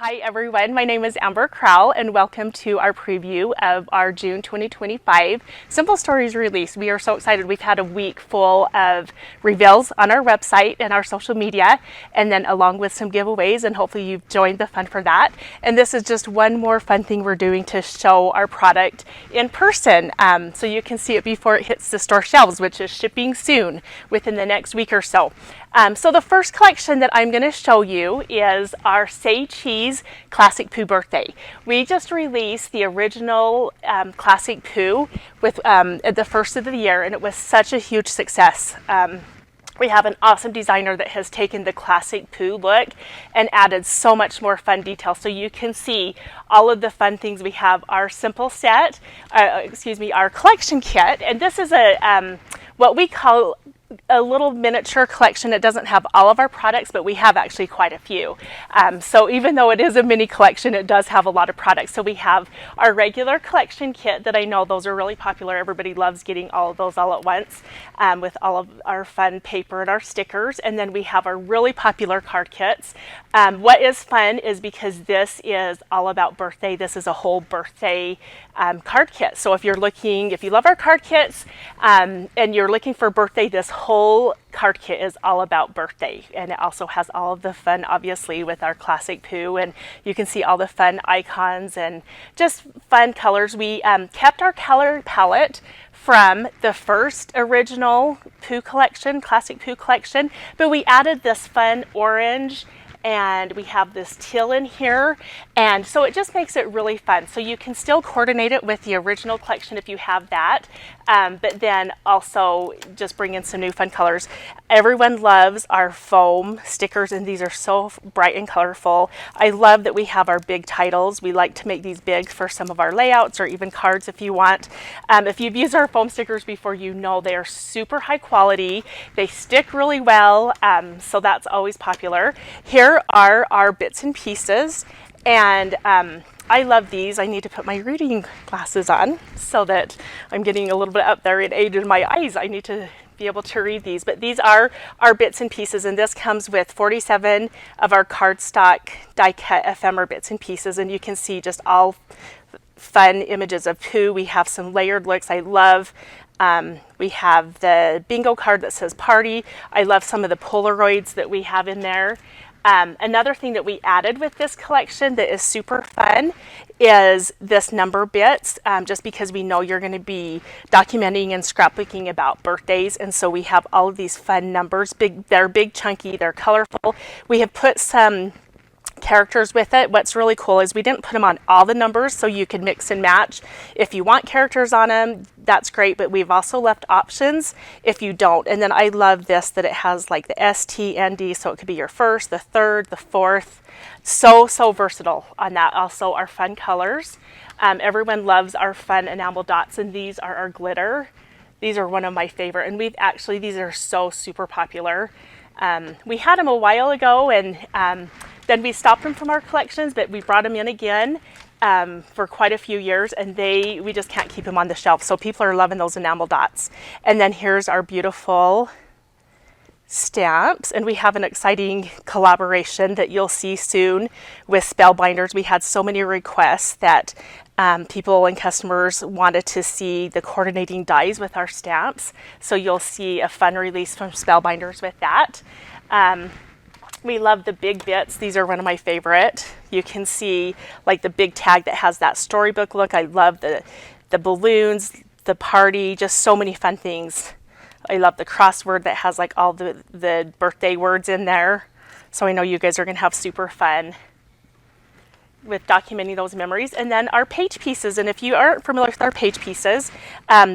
Hi everyone, my name is Amber Crowell and welcome to our preview of our June 2025 Simple Stories release. We are so excited. We've had a week full of reveals on our website and our social media, and then along with some giveaways, and hopefully you've joined the fun for that. And this is just one more fun thing we're doing to show our product in person, so you can see it before it hits the store shelves, which is shipping soon within the next week or so. So the first collection that I'm going to show you is our Say Cheese Classic Pooh Birthday. We just released the original Classic Pooh with at the first of the year, and it was such a huge success. We have an awesome designer that has taken the classic Pooh look and added so much more fun detail. So you can see all of the fun things we have. Our simple set, our collection kit, and this is a what we call a little miniature collection. It doesn't have all of our products, but we have actually quite a few. So even though it is a mini collection, it does have a lot of products. So we have our regular collection kit that I know those are really popular. Everybody loves getting all of those all at once with all of our fun paper and our stickers. And then we have our really popular card kits. What is fun is because this is all about birthday. This is a whole birthday card kit. So if you love our card kits and you're looking for birthday, this whole card kit is all about birthday, and it also has all of the fun, obviously, with our classic Pooh, and you can see all the fun icons and just fun colors. We kept our color palette from the first original Pooh collection, classic Pooh collection, but we added this fun orange, and we have this teal in here, and so it just makes it really fun. So you can still coordinate it with the original collection if you have that, but then also just bring in some new fun colors. Everyone loves our foam stickers, and these are so bright and colorful. I love that we have our big titles. We like to make these big for some of our layouts or even cards if you want. If you've used our foam stickers before, you know they are super high quality. They stick really well, so that's always popular. Here are our bits and pieces, and I love these. I need to put my reading glasses on so that I'm getting a little bit up there in age in my eyes. I need to be able to read these, but these are our bits and pieces, and this comes with 47 of our cardstock die cut ephemera bits and pieces, and you can see just all fun images of Pooh. We have some layered looks I love. We have the bingo card that says party. I love some of the Polaroids that we have in there. Another thing that we added with this collection that is super fun is this number bits, just because we know you're going to be documenting and scrapbooking about birthdays, and so we have all of these fun numbers. They're big, chunky, they're colorful. We have put some characters with it. What's really cool is we didn't put them on all the numbers, so you can mix and match. If you want characters on them, that's great, but we've also left options if you don't. And then I love this, that it has like the S, T, and D, so it could be your first, the third, the fourth. So versatile on that. Also our fun colors. Everyone loves our fun enamel dots, and these are our glitter. These are one of my favorite, and these are so super popular. We had them a while ago, and then we stopped them from our collections, but we brought them in again for quite a few years, and we just can't keep them on the shelf. So people are loving those enamel dots. And then here's our beautiful stamps, and we have an exciting collaboration that you'll see soon with Spellbinders. We had so many requests that people and customers wanted to see the coordinating dies with our stamps. So you'll see a fun release from Spellbinders with that. We love the big bits. These are one of my favorite. You can see like the big tag that has that storybook look. I love the balloons, the party, just so many fun things. I love the crossword that has like all the birthday words in there. So I know you guys are gonna have super fun with documenting those memories. And then our page pieces, and if you aren't familiar with our page pieces,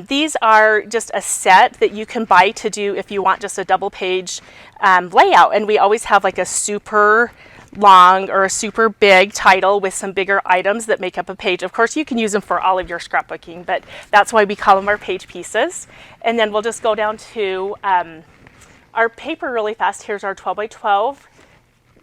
these are just a set that you can buy to do if you want just a double page layout. And we always have like a super long or a super big title with some bigger items that make up a page. Of course, you can use them for all of your scrapbooking, but that's why we call them our page pieces. And then we'll just go down to our paper really fast. Here's our 12 by 12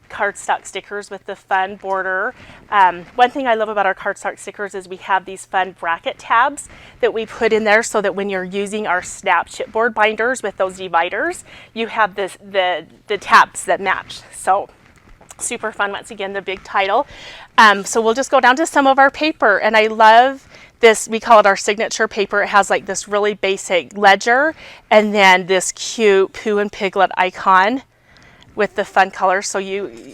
cardstock stickers with the fun border. One thing I love about our cardstock stickers is we have these fun bracket tabs that we put in there so that when you're using our snap chipboard binders with those dividers, you have the tabs that match. So Super fun. Once again, the big title. So we'll just go down to some of our paper, and I love this. We call it our signature paper. It has like this really basic ledger and then this cute Pooh and Piglet icon with the fun colors, so you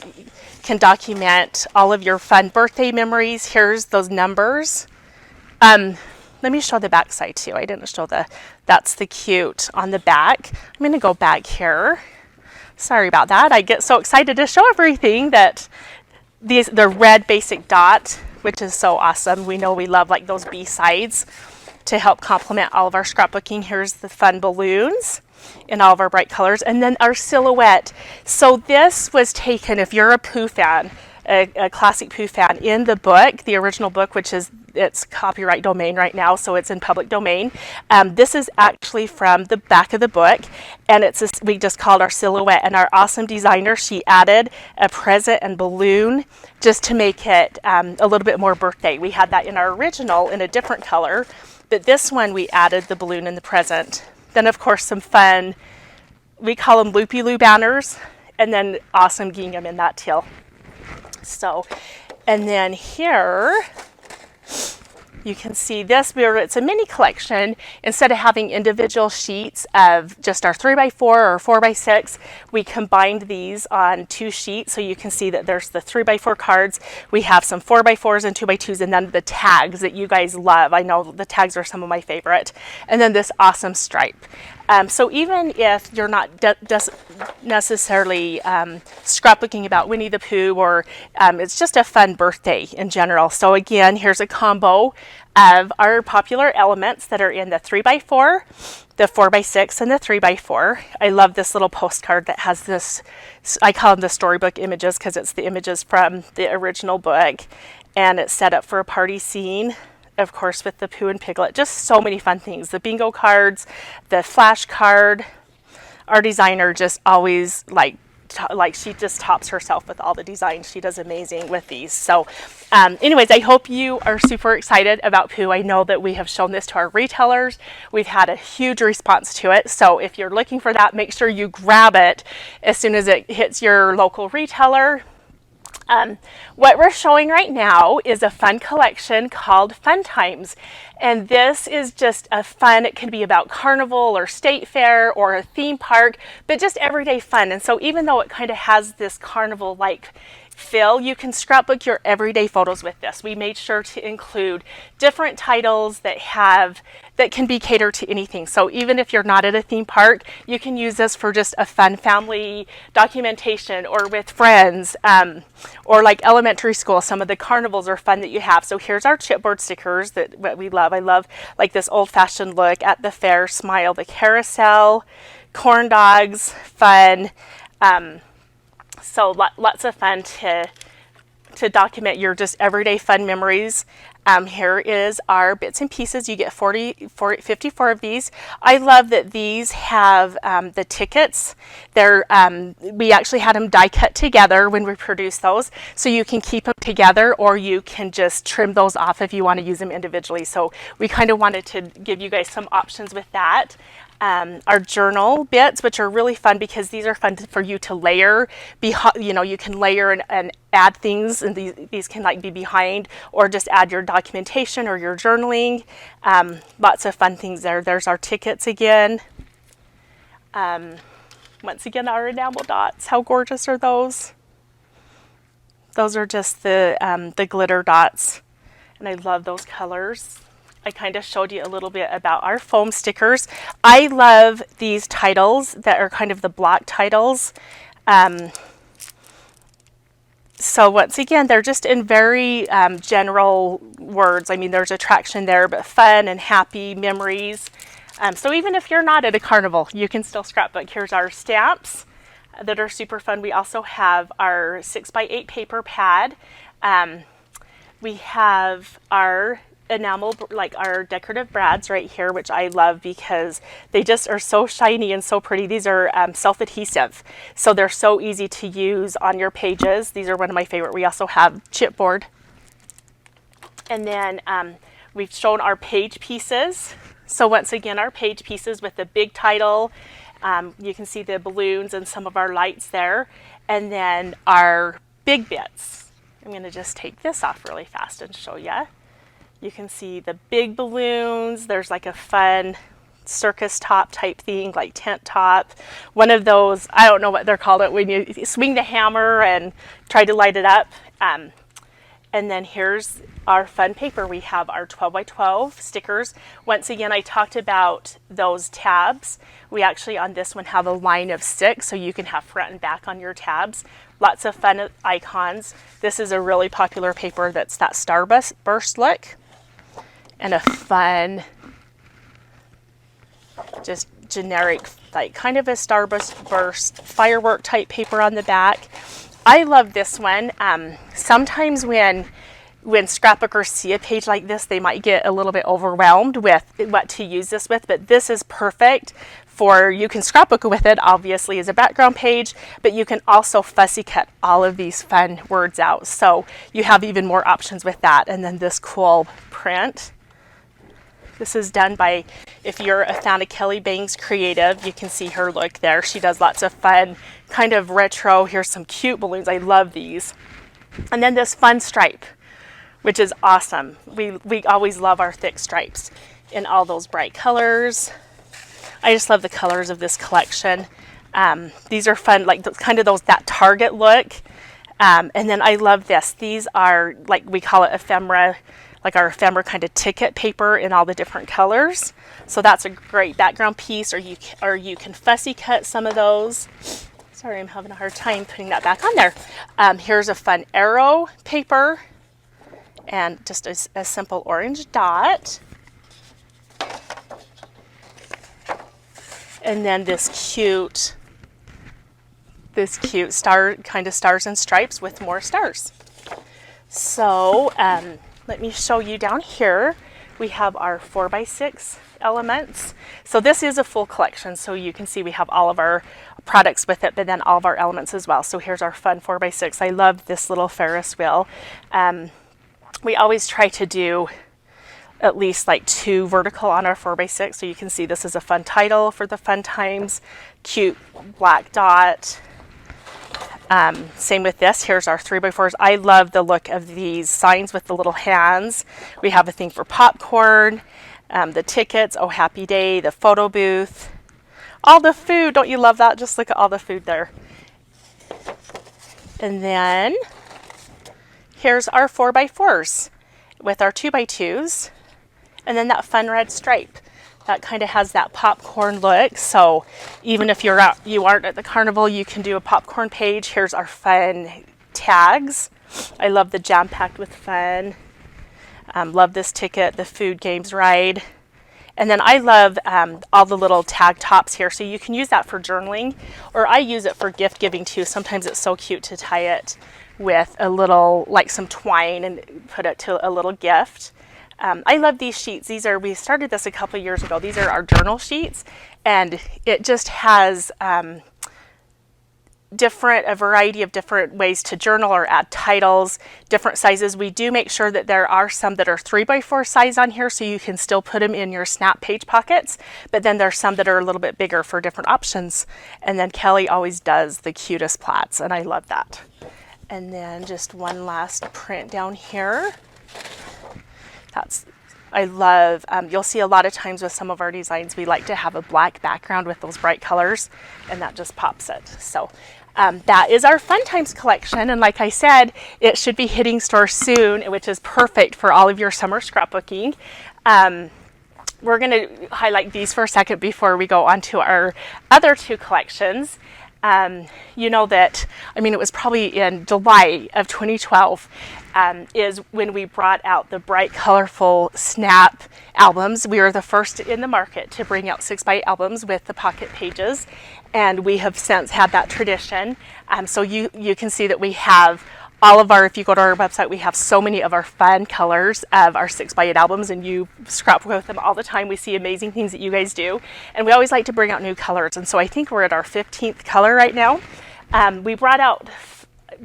can document all of your fun birthday memories. Here's those numbers. Let me show the back side too. I didn't show that's the cute on the back. I'm going to go back here. Sorry about that. I get so excited to show everything that the red basic dot, which is so awesome. We know we love like those B-sides to help complement all of our scrapbooking. Here's the fun balloons in all of our bright colors, and then our silhouette. So this was taken, if you're a Pooh fan, a classic Pooh fan, in the book, the original book, which is it's copyright domain right now, so it's in public domain. This is actually from the back of the book, and we just called our silhouette, and our awesome designer, she added a present and balloon just to make it a little bit more birthday. We had that in our original in a different color, but this one we added the balloon and the present. Then of course some fun, we call them loopy-loo banners, and then awesome gingham in that teal. So, and then here you can see this, it's a mini collection. Instead of having individual sheets of just our 3x4 or 4x6, we combined these on 2 sheets. So you can see that there's the 3x4 cards. We have some 4x4s and 2x2s, and then the tags that you guys love. I know the tags are some of my favorite. And then this awesome stripe. So even if you're not necessarily scrapbooking about Winnie the Pooh, or it's just a fun birthday in general. So again, here's a combo of our popular elements that are in the 3x4, the 4x6, and the 3x4. I love this little postcard that has this, I call them the storybook images because it's the images from the original book, and it's set up for a party scene. Of course, with the Pooh and Piglet, just so many fun things. The bingo cards, the flash card. Our designer just always like she just tops herself with all the designs. She does amazing with these. So anyways, I hope you are super excited about Pooh. I know that we have shown this to our retailers. We've had a huge response to it. So if you're looking for that, make sure you grab it as soon as it hits your local retailer. What we're showing right now is a fun collection called Fun Times, and this is just a fun, it can be about carnival or state fair or a theme park, but just everyday fun. And so even though it kind of has this carnival like feel, you can scrapbook your everyday photos with this. We made sure to include different titles that can be catered to anything. So even if you're not at a theme park, you can use this for just a fun family documentation or with friends, or like elementary school. Some of the carnivals are fun that you have. So here's our chipboard stickers that what we love. I love like this old-fashioned look at the fair, smile, the carousel, corn dogs, fun. So lots of fun to document your just everyday fun memories. Here is our bits and pieces. You get 54 of these. I love that these have the tickets. We actually had them die cut together when we produced those, so you can keep them together or you can just trim those off if you want to use them individually. So we kind of wanted to give you guys some options with that. Our journal bits, which are really fun because these are fun for you to layer. You can layer and add things, and these can like be behind, or just add your documentation or your journaling. Lots of fun things there. There's our tickets again. Once again, our enamel dots. How gorgeous are those? Those are just the glitter dots, and I love those colors. I kind of showed you a little bit about our foam stickers. I love these titles that are kind of the block titles. So once again, they're just in very general words. I mean, there's attraction there, but fun and happy memories. So even if you're not at a carnival, you can still scrapbook. Here's our stamps that are super fun. We also have our 6x8 paper pad. We have our enamel, like our decorative brads right here, which I love because they just are so shiny and so pretty. These are self-adhesive, so they're so easy to use on your pages. These are one of my favorite. We also have chipboard, and then we've shown our page pieces. So once again, our page pieces with the big title. You can see the balloons and some of our lights there, and then our big bits. I'm going to just take this off really fast and show you. You can see the big balloons. There's like a fun circus top type thing, like tent top. One of those, I don't know what they're called, it when you swing the hammer and try to light it up. And then here's our fun paper. We have our 12 by 12 stickers. Once again, I talked about those tabs. We actually on this one have a line of 6, so you can have front and back on your tabs. Lots of fun icons. This is a really popular paper that's that starburst look. And a fun, just generic, like kind of a starburst firework type paper on the back. I love this one. Sometimes when scrapbookers see a page like this, they might get a little bit overwhelmed with what to use this with, but this is perfect for, you can scrapbook with it obviously as a background page, but you can also fussy cut all of these fun words out. So you have even more options with that. And then this cool print. This is done by, if you're a fan of Kelly Bangs Creative, you can see her look there. She does lots of fun, kind of retro. Here's some cute balloons. I love these. And then this fun stripe, which is awesome. We always love our thick stripes in all those bright colors. I just love the colors of this collection. These are fun, like kind of that Target look. And then I love this. These are, like, we call it ephemera, like our ephemera kind of ticket paper in all the different colors. So that's a great background piece, or you can fussy cut some of those. Sorry, I'm having a hard time putting that back on there. Here's a fun arrow paper and just a simple orange dot. And then this cute star, kind of stars and stripes with more stars. So let me show you down here. We have our 4x6 elements. So this is a full collection. So you can see we have all of our products with it, but then all of our elements as well. So here's our fun 4x6. I love this little Ferris wheel. We always try to do at least like 2 vertical on our 4x6. So you can see this is a fun title for the fun times. Cute black dot. Same with this. Here's our 3x4s. I love the look of these signs with the little hands. We have a thing for popcorn, the tickets, oh happy day, the photo booth, all the food. Don't you love that? Just look at all the food there. And then here's our 4x4s with our 2x2s, and then that fun red stripe. That kind of has that popcorn look. So even if you aren't at the carnival, you can do a popcorn page. Here's our fun tags. I love the jam-packed with fun. Love this ticket, the food games ride. And then I love all the little tag tops here. So you can use that for journaling, or I use it for gift giving too. Sometimes it's so cute to tie it with a little, like some twine, and put it to a little gift. I love these sheets. We started this a couple years ago. These are our journal sheets, and it just has a variety of different ways to journal or add titles, different sizes. We do make sure that there are some that are 3x4 size on here, so you can still put them in your snap page pockets, but then there's some that are a little bit bigger for different options. And then Kelly always does the cutest plats, and I love that. And then just one last print down here. I love, you'll see a lot of times with some of our designs, we like to have a black background with those bright colors, and that just pops it. So that is our Fun Times collection. And like I said, it should be hitting stores soon, which is perfect for all of your summer scrapbooking. We're going to highlight these for a second before we go on to our other 2 collections. You know that, I mean, it was probably in July of 2012 is when we brought out the bright, colorful Snap albums. We were the first in the market to bring out 6x8 albums with the pocket pages, and we have since had that tradition. So you can see that we have all of our, if you go to our website, we have so many of our fun colors of our 6x8 albums, and you scrapbook with them all the time. We see amazing things that you guys do, and we always like to bring out new colors. And so I think we're at our 15th color right now. We brought out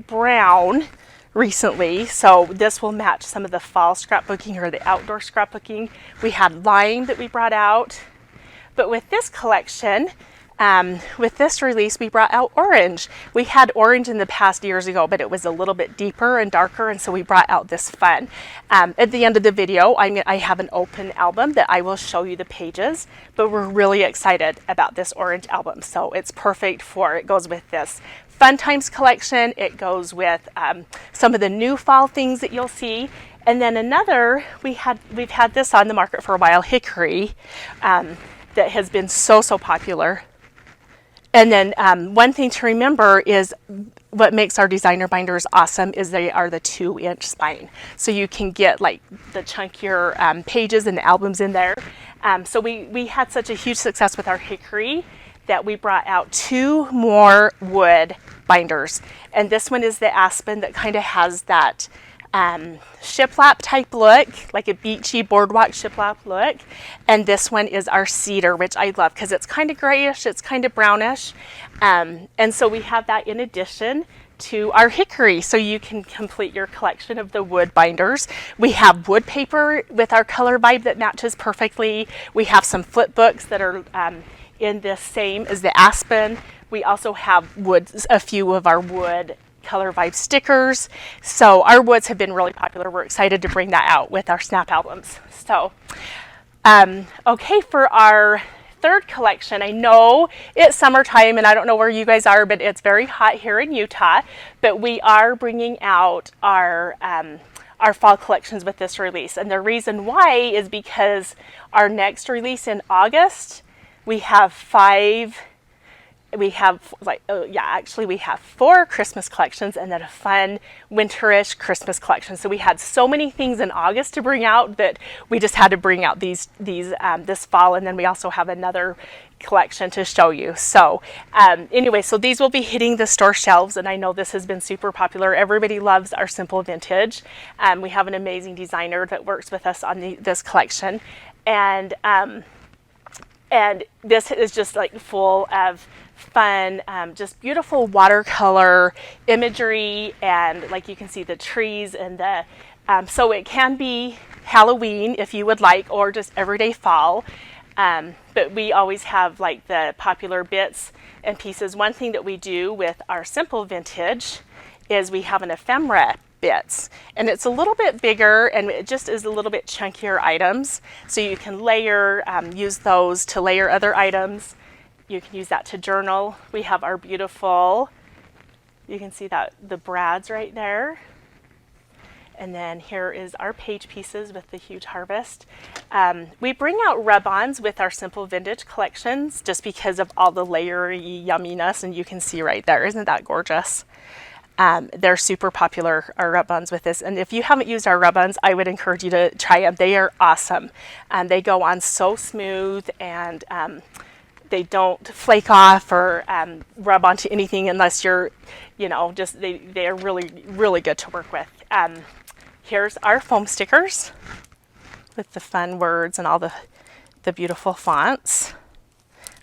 brown recently, so this will match some of the fall scrapbooking or the outdoor scrapbooking. We had lime that we brought out, but with this collection, With this release, we brought out orange. We had orange in the past years ago, but it was a little bit deeper and darker, and so we brought out this fun. At the end of the video, I have an open album that I will show you the pages, but we're really excited about this orange album. So it's perfect for, it goes with this Fun Times collection. It goes with some of the new fall things that you'll see. And then another, we've had this on the market for a while, hickory, that has been so popular. And then one thing to remember is what makes our designer binders awesome is they are the 2-inch spine. So you can get like the chunkier pages and the albums in there. So we had such a huge success with our hickory that we brought out 2 more wood binders. And this one is the aspen that kind of has that shiplap type look, like a beachy boardwalk shiplap look. And this one is our cedar, which I love because it's kind of grayish, it's kind of brownish. And so we have that in addition to our hickory, so you can complete your collection of the wood binders. We have wood paper with our color vibe that matches perfectly. We have some flip books that are in this same as the aspen. We also have a few of our wood color vibe stickers. So our woods have been really popular. We're excited to bring that out with our snap albums. So, okay, for our third collection, I know it's summertime and I don't know where you guys are, but it's very hot here in Utah, but we are bringing out our fall collections with this release. And the reason why is because our next release in August, we have 4 Christmas collections and then a fun winterish Christmas collection. So we had so many things in August to bring out that we just had to bring out these this fall, and then we also have another collection to show you. So anyway, so these will be hitting the store shelves, and I know this has been super popular. Everybody loves our simple vintage. We have an amazing designer that works with us on this collection, and this is just like full of fun, just beautiful watercolor imagery, and like you can see the trees and the so it can be Halloween if you would like, or just everyday fall, but we always have like the popular bits and pieces. One thing that we do with our simple vintage is we have an ephemera bits, and it's a little bit bigger and it just is a little bit chunkier items, so you can layer, use those to layer other items. You can use that to journal. We have our beautiful, you can see that the brads right there. And then here is our page pieces with the huge harvest. We bring out rub-ons with our simple vintage collections just because of all the layery yumminess, and you can see right there, isn't that gorgeous? They're super popular, our rub-ons with this. And if you haven't used our rub-ons, I would encourage you to try them. They are awesome. They go on so smooth, and they don't flake off or rub onto anything unless you're, just they are really good to work with. Here's our foam stickers with the fun words and all the beautiful fonts.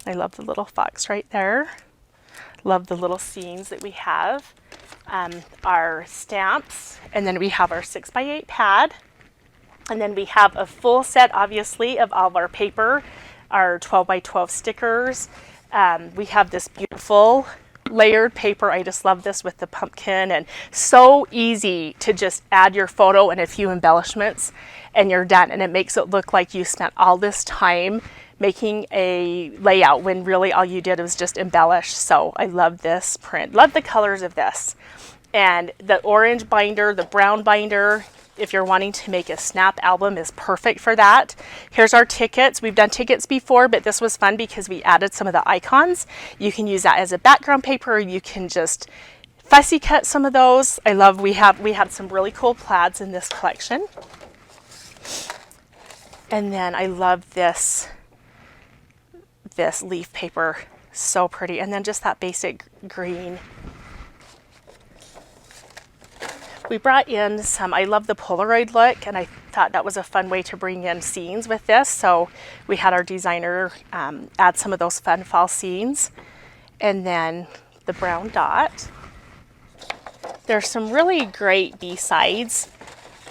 I love the little fox right there. Love the little scenes that we have. Our stamps, and then we have our 6x8 pad, and then we have a full set, obviously, of all of our paper, our 12x12 stickers. We have this beautiful layered paper. I just love this with the pumpkin, and so easy to just add your photo and a few embellishments and you're done, and it makes it look like you spent all this time making a layout when really all you did was just embellish. So I love this print, love the colors of this, and the orange binder, the brown binder, if you're wanting to make a snap album, is perfect for that. Here's our tickets. We've done tickets before, but this was fun because we added some of the icons. You can use that as a background paper. You can just fussy cut some of those. I love, we had some really cool plaids in this collection. And then I love this leaf paper, so pretty. And then just that basic green. We brought in some, I love the Polaroid look, and I thought that was a fun way to bring in scenes with this. So we had our designer add some of those fun fall scenes. And then the brown dot. There's some really great B-sides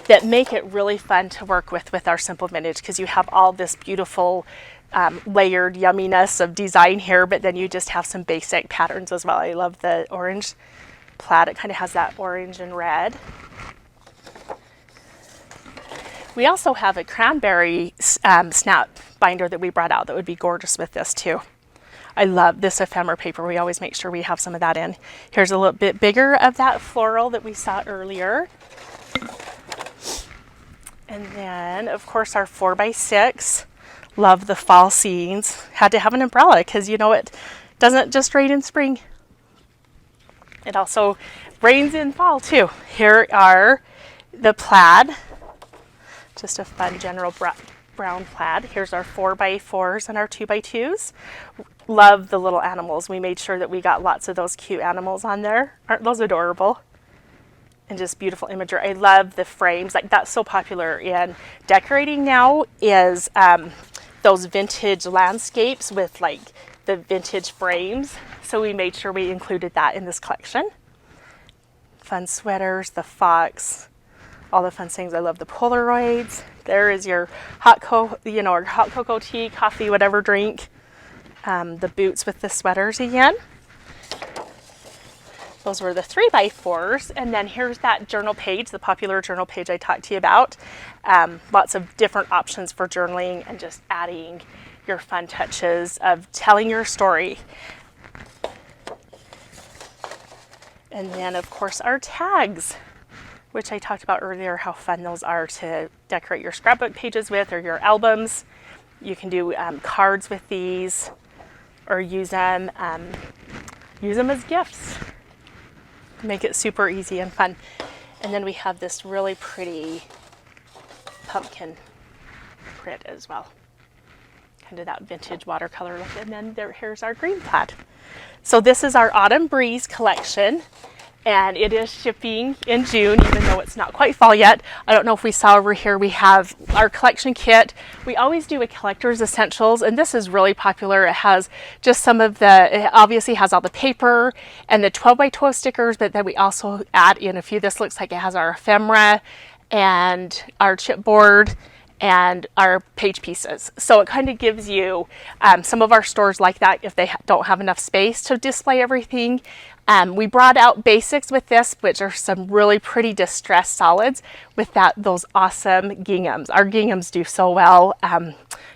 that make it really fun to work with our simple vintage, because you have all this beautiful layered yumminess of design here, but then you just have some basic patterns as well. I love the orange plaid. It kind of has that orange and red. We also have a cranberry snap binder that we brought out that would be gorgeous with this too. I love this ephemera paper. We always make sure we have some of that in. Here's a little bit bigger of that floral that we saw earlier. And then, of course, our 4x6. Love the fall scenes. Had to have an umbrella because, you know, it doesn't just rain in spring. It also rains in fall, too. Here are the plaid. Just a fun general brown plaid. Here's our 4x4s and our 2x2s. Love the little animals. We made sure that we got lots of those cute animals on there. Aren't those adorable? And just beautiful imagery. I love the frames. Like, that's so popular in decorating now, is those vintage landscapes with like the vintage frames. So we made sure we included that in this collection. Fun sweaters, the fox, all the fun things. I love the Polaroids. There is your hot cocoa tea, coffee, whatever drink. The boots with the sweaters again. Those were the 3x4s. And then here's that journal page, the popular journal page I talked to you about. Lots of different options for journaling and just adding your fun touches of telling your story. And then, of course, our tags, which I talked about earlier, how fun those are to decorate your scrapbook pages with or your albums. You can do cards with these or use them as gifts. Make it super easy and fun. And then we have this really pretty pumpkin print as well. Kind of that vintage watercolor look. And then here's our green plaid. So this is our Autumn Breeze collection. And it is shipping in June, even though it's not quite fall yet. I don't know if we saw over here, we have our collection kit. We always do a collector's essentials, and this is really popular. It has just it obviously has all the paper and the 12x12 stickers, but then we also add in a few. This looks like it has our ephemera and our chipboard and our page pieces. So it kind of gives you some of our stores like that if they don't have enough space to display everything. We brought out basics with this, which are some really pretty distressed solids with those awesome ginghams. Our ginghams do so well.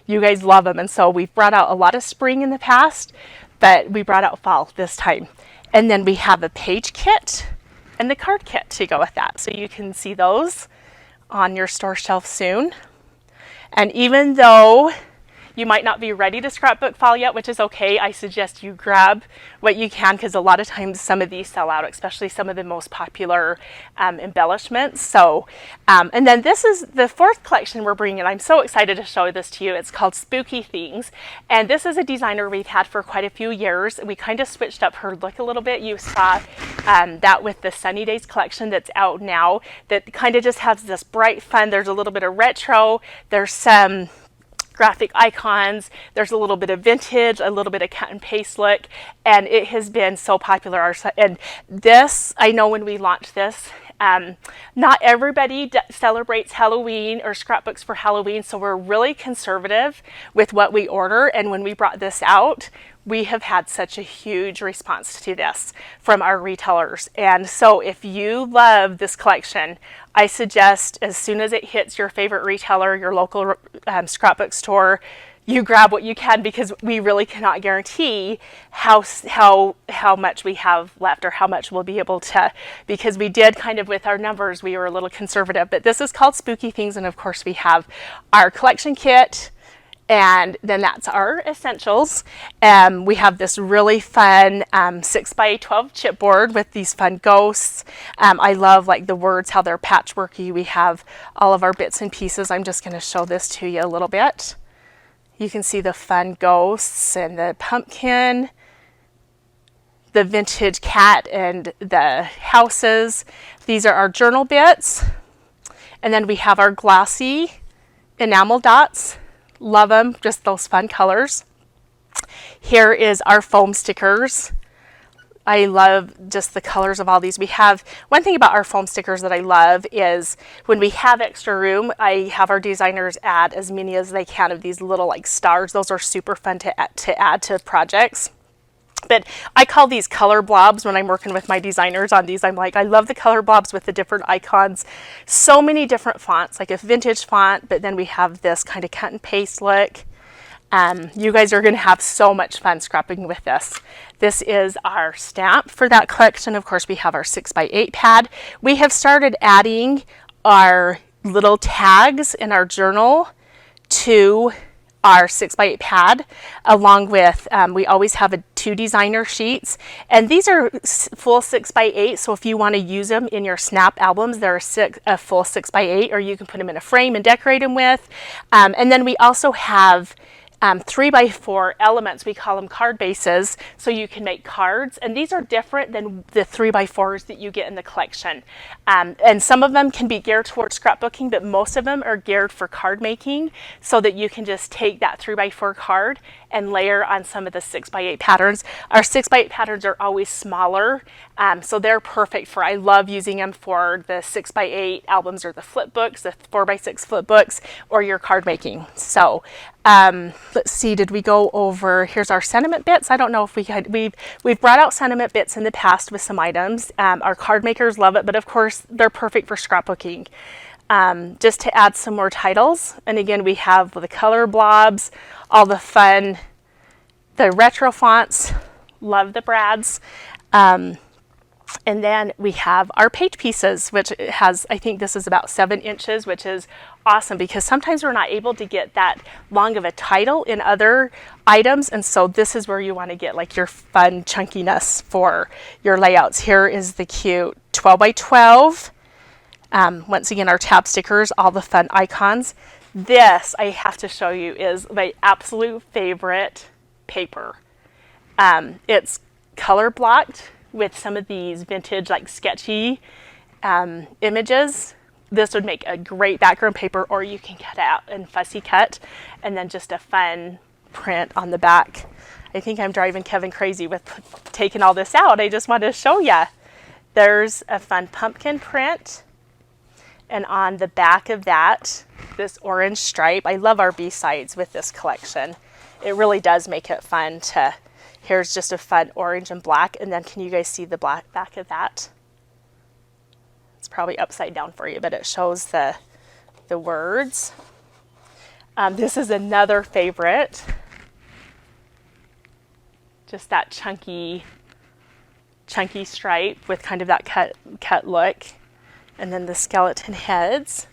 You guys love them. And so we've brought out a lot of spring in the past, but we brought out fall this time. And then we have a page kit and the card kit to go with that. So you can see those on your store shelf soon. And even though you might not be ready to scrapbook fall yet, which is okay, I suggest you grab what you can, because a lot of times some of these sell out, especially some of the most popular embellishments. So, and then this is the fourth collection we're bringing. I'm so excited to show this to you. It's called Spooky Things. And this is a designer we've had for quite a few years. We kind of switched up her look a little bit. You saw that with the Sunny Days collection that's out now, that kind of just has this bright fun. There's a little bit of retro. There's some graphic icons, there's a little bit of vintage, a little bit of cut and paste look, and it has been so popular. And this, I know when we launched this, not everybody celebrates Halloween or scrapbooks for Halloween, so we're really conservative with what we order. And when we brought this out, we have had such a huge response to this from our retailers. And so if you love this collection, I suggest as soon as it hits your favorite retailer, your local scrapbook store, you grab what you can, because we really cannot guarantee how much we have left or how much we'll be able to, because we did kind of with our numbers, we were a little conservative. But this is called Spooky Things, and of course we have our collection kit, and then that's our essentials. We have this really fun 6x12 chipboard with these fun ghosts. I love like the words, how they're patchworky. We have all of our bits and pieces. I'm just going to show this to you a little bit. You can see the fun ghosts and the pumpkin, the vintage cat and the houses. These are our journal bits. And then we have our glossy enamel dots. Love them, just those fun colors. Here is our foam stickers. I love just the colors of all these. We have, one thing about our foam stickers that I love is when we have extra room, I have our designers add as many as they can of these little like stars. Those are super fun to add to projects. But I call these color blobs when I'm working with my designers on these. I'm like, I love the color blobs with the different icons. So many different fonts, like a vintage font, but then we have this kind of cut and paste look. You guys are going to have so much fun scrapping with this. This is our stamp for that collection. Of course, we have our 6x8 pad. We have started adding our little tags in our journal to our 6x8 pad, along with, we always have two designer sheets, and these are full 6x8, so if you want to use them in your snap albums, they're a full 6x8, or you can put them in a frame and decorate them with. And then we also have 3x4 elements. We call them card bases, so you can make cards, and these are different than the 3x4s that you get in the collection. And some of them can be geared towards scrapbooking, but most of them are geared for card making, so that you can just take that 3x4 card and layer on some of the 6x8 patterns. Our 6x8 patterns are always smaller, so they're perfect for, I love using them for the 6x8 albums or the flip books, the 4x6 flip books, or your card making. So let's see, did we go over, here's our sentiment bits. I don't know if we've brought out sentiment bits in the past with some items. Our card makers love it, but of course they're perfect for scrapbooking. Just to add some more titles, and again we have the color blobs, all the fun, the retro fonts, love the brads. And then we have our page pieces, which has, I think this is about 7 inches, which is awesome because sometimes we're not able to get that long of a title in other items. And so this is where you want to get like your fun chunkiness for your layouts. Here is the cute 12x12. Once again, our tab stickers, all the fun icons. This, I have to show you, is my absolute favorite paper. It's color blocked with some of these vintage, like sketchy images. This would make a great background paper, or you can cut out and fussy cut, and then just a fun print on the back. I think I'm driving Kevin crazy with taking all this out. I just wanted to show you. There's a fun pumpkin print, and on the back of that, this orange stripe. I love our B-sides with this collection. It really does make it fun to, here's just a fun orange and black, and then can you guys see the black back of that? It's probably upside down for you, but it shows the words. This is another favorite. Just that chunky stripe with kind of that cut look. And then the skeleton heads.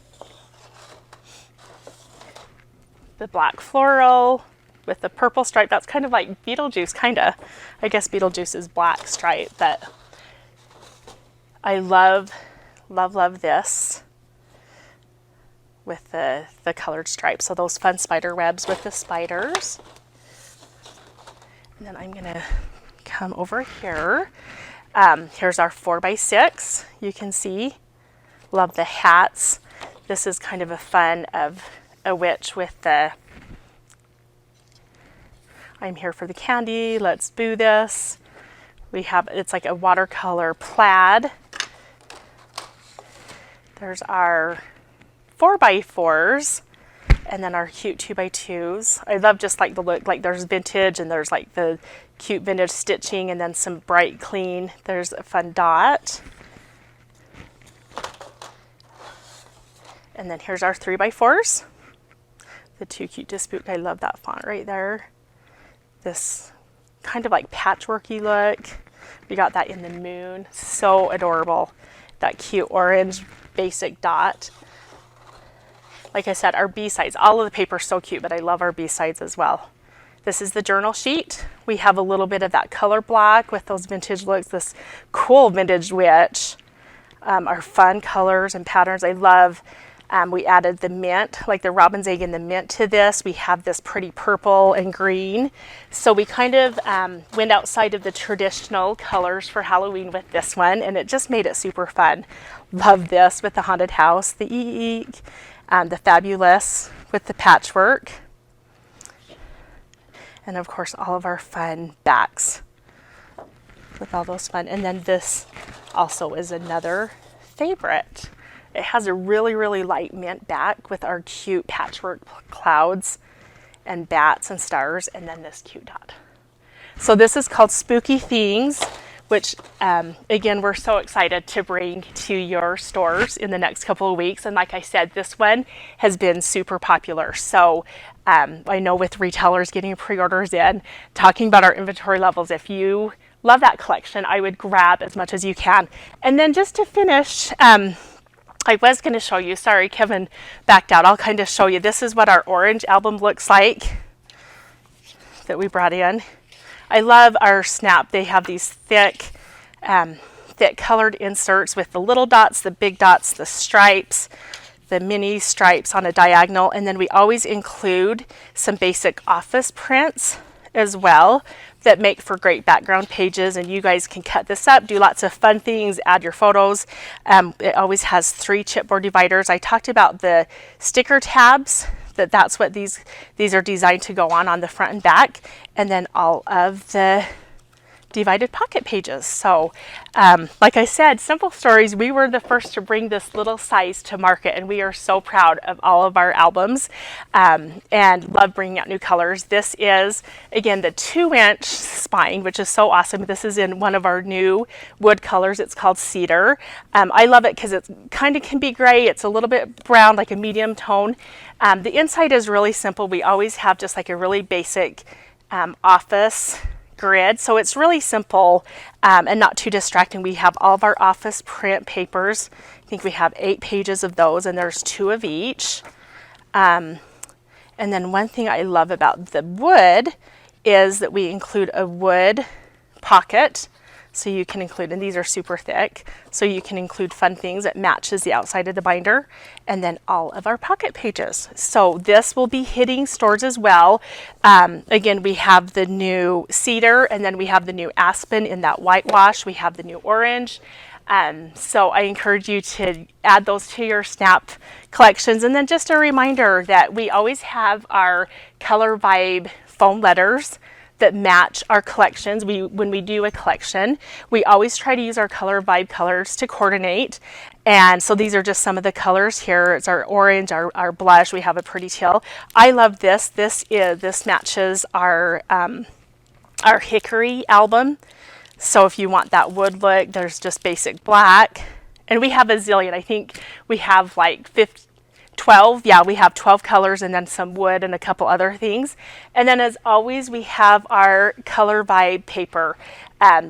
The black floral with the purple stripe. That's kind of like Beetlejuice, kind of. I guess Beetlejuice is black stripe, but I love this with the colored stripes. So those fun spider webs with the spiders. And then I'm gonna come over here. Here's our 4x6. You can see, love the hats. This is kind of a fun of a witch with the, I'm here for the candy, let's boo this. We have, it's like a watercolor plaid. There's our 4x4s, and then our cute 2x2s. I love just like the look, like there's vintage and there's like the cute vintage stitching and then some bright clean. There's a fun dot. And then here's our 3x4s. The two cute dispute. I love that font right there. This kind of like patchworky look. We got that in the moon. So adorable. That cute orange basic dot. Like I said, our B-sides, all of the paper is so cute, but I love our B-sides as well. This is the journal sheet. We have a little bit of that color block with those vintage looks, this cool vintage witch. Our fun colors and patterns. I love, we added the mint, like the robin's egg and the mint to this. We have this pretty purple and green. So we kind of went outside of the traditional colors for Halloween with this one, and it just made it super fun. Love this with the haunted house, the eek, the fabulous with the patchwork. And of course, all of our fun backs. with all those fun. And then this also is another favorite. It has a really, really light mint back with our cute patchwork clouds and bats and stars, and then this cute dot. So this is called Spooky Things, which again, we're so excited to bring to your stores in the next couple of weeks. And like I said, this one has been super popular. So I know with retailers getting pre-orders in, talking about our inventory levels, if you love that collection, I would grab as much as you can. And then just to finish, I was going to show you, sorry, Kevin backed out. I'll kind of show you. This is what our orange album looks like that we brought in. I love our Snap. They have these thick colored inserts with the little dots, the big dots, the stripes, the mini stripes on a diagonal. And then we always include some basic office prints as well that make for great background pages. And you guys can cut this up, do lots of fun things, add your photos. It always has 3 chipboard dividers. I talked about the sticker tabs. That's what these are designed to go on the front and back, and then all of the divided pocket pages. So like I said, Simple Stories, we were the first to bring this little size to market, and we are so proud of all of our albums and love bringing out new colors. This is, again, the 2-inch spine, which is so awesome. This is in one of our new wood colors. It's called Cedar. I love it because it kind of can be gray. It's a little bit brown, like a medium tone. The inside is really simple. We always have just like a really basic office grid, so it's really simple and not too distracting. We have all of our office print papers. I think we have 8 pages of those, and there's 2 of each. And then one thing I love about the wood is that we include a wood pocket, so you can include, and these are super thick, so you can include fun things that matches the outside of the binder, and then all of our pocket pages. So this will be hitting stores as well. Again, we have the new Cedar, and then we have the new Aspen in that whitewash. We have the new orange. So I encourage you to add those to your Snap collections. And then just a reminder that we always have our Color Vibe foam letters that match our collections. When we do a collection, we always try to use our Color Vibe colors to coordinate. And so these are just some of the colors here. It's our orange, our blush. We have a pretty teal. I love this. This matches our hickory album. So if you want that wood look, there's just basic black. And we have a zillion. I think we have like 12. Yeah, we have 12 colors, and then some wood and a couple other things. And then as always, we have our Color Vibe paper,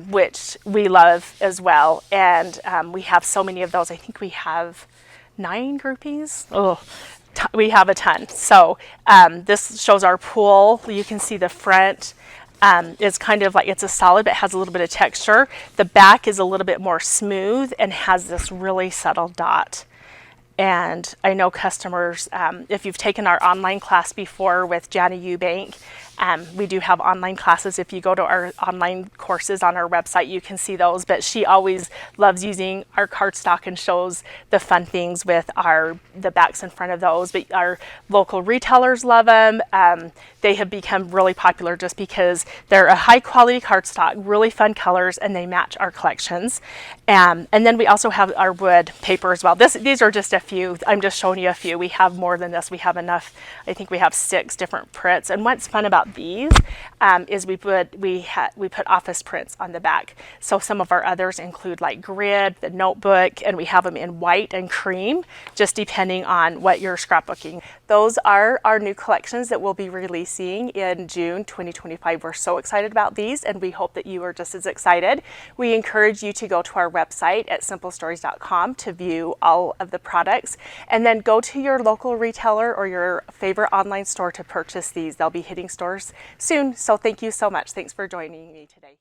which we love as well. And we have so many of those. I think we have 9 groupings. We have a ton. So this shows our pool. You can see the front. It's kind of like, it's a solid, but has a little bit of texture. The back is a little bit more smooth and has this really subtle dot. And I know customers, if you've taken our online class before with Jana Eubank, we do have online classes. If you go to our online courses on our website, you can see those. But she always loves using our cardstock and shows the fun things with the backs in front of those. But our local retailers love them. They have become really popular just because they're a high quality cardstock, really fun colors, and they match our collections. And then we also have our wood paper as well. These are just a few. I'm just showing you a few. We have more than this. We have enough. I think we have 6 different prints. And what's fun about these is we put office prints on the back. So some of our others include like grid, the notebook, and we have them in white and cream, just depending on what you're scrapbooking. Those are our new collections that we'll be releasing in June 2025. We're so excited about these, and we hope that you are just as excited. We encourage you to go to our website at simplestories.com to view all of the products, and then go to your local retailer or your favorite online store to purchase these. They'll be hitting stores soon. So thank you so much. Thanks for joining me today.